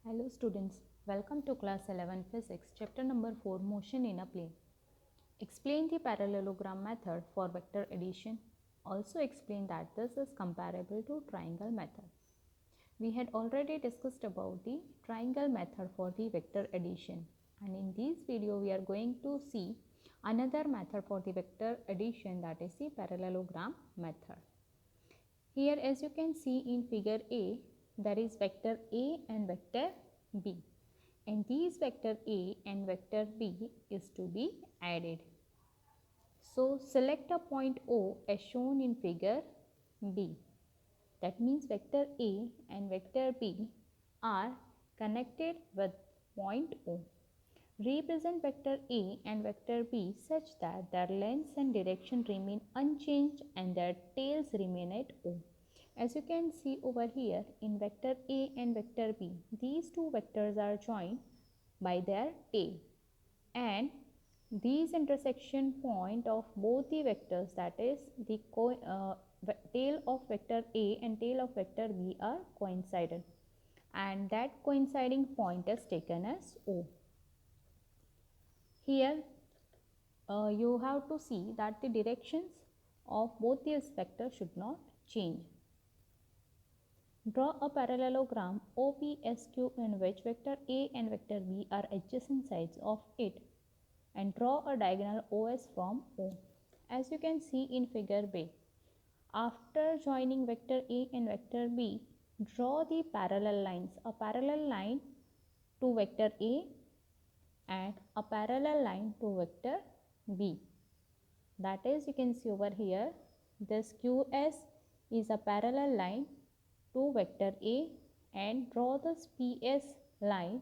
Hello students, welcome to class 11 physics, chapter number 4, motion in a plane. Explain the parallelogram method for vector addition. Also explain that this is comparable to triangle method. We had already discussed about the triangle method for the vector addition, and in this video we are going to see another method for the vector addition, that is the parallelogram method. Here, as you can see in figure A, there is vector A and vector B, and these vector A and vector B is to be added. So select a point O as shown in figure B. That means vector A and vector B are connected with point O. Represent vector A and vector B such that their lengths and direction remain unchanged and their tails remain at O. As you can see over here in vector A and vector B, these two vectors are joined by their tail, and these intersection point of both the vectors, that is the tail of vector A and tail of vector B, are coincident, and that coinciding point is taken as O. Here you have to see that the directions of both these vectors should not change. Draw a parallelogram OPSQ in which vector A and vector B are adjacent sides of it, and draw a diagonal OS from O. As you can see in figure B, after joining vector A and vector B, draw the parallel lines, a parallel line to vector A and a parallel line to vector B. That is, you can see over here, this QS is a parallel line to vector A, and draw this PS line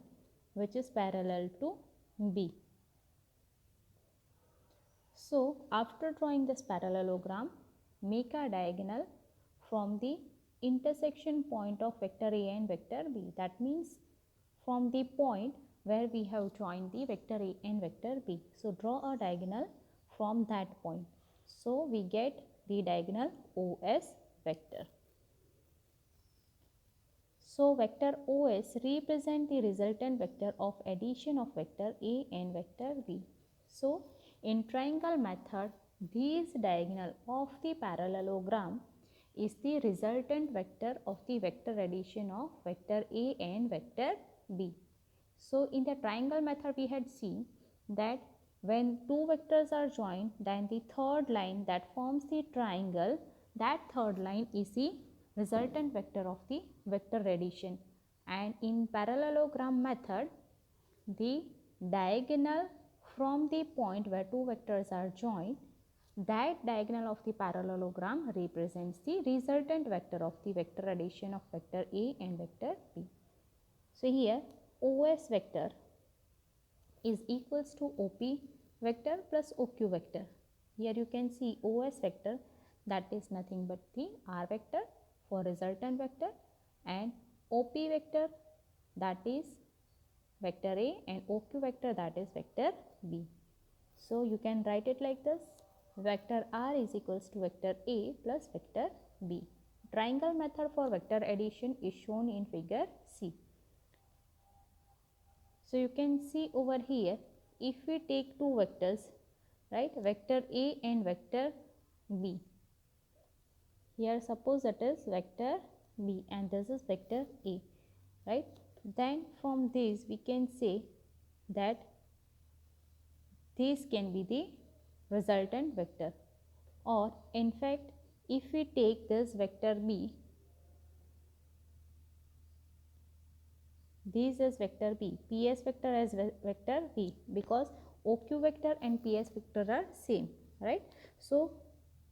which is parallel to B. So after drawing this parallelogram, make a diagonal from the intersection point of vector A and vector B. That means from the point where we have joined the vector A and vector B. So draw a diagonal from that point. So we get the diagonal OS vector. So vector OS represent the resultant vector of addition of vector A and vector B. So in triangle method, this diagonal of the parallelogram is the resultant vector of the vector addition of vector A and vector B. So in the triangle method we had seen that when two vectors are joined, then the third line that forms the triangle, that third line is the resultant vector of the vector addition. And in parallelogram method, the diagonal from the point where two vectors are joined, that diagonal of the parallelogram represents the resultant vector of the vector addition of vector A and vector B. So here OS vector is equals to OP vector plus OQ vector. Here you can see OS vector, that is nothing but the R vector for resultant vector, and OP vector, that is vector A, and OQ vector, that is vector B. So you can write it like this: vector R is equals to vector A plus vector B. Triangle method for vector addition is shown in figure C. So you can see over here, if we take two vectors, right, vector A and vector B. Here suppose it is vector B and this is vector A, right. Then from this we can say that this can be the resultant vector, or in fact if we take this vector B, this is vector B, PS vector as vector B, because OQ vector and PS vector are same, right. So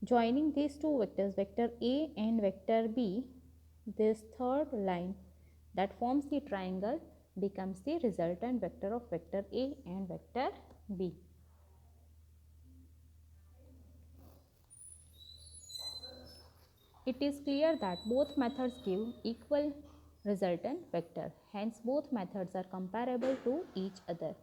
joining these two vectors, vector A and vector B, this third line that forms the triangle becomes the resultant vector of vector A and vector B. It is clear that both methods give equal resultant vector. Hence, both methods are comparable to each other.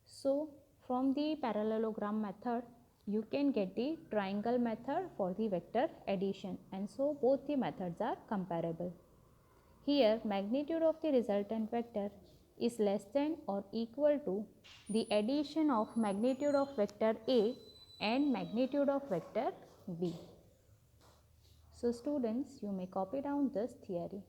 So, from the parallelogram method, you can get the triangle method for the vector addition, and so both the methods are comparable. Here, magnitude of the resultant vector is less than or equal to the addition of magnitude of vector A and magnitude of vector B. So students, you may copy down this theory.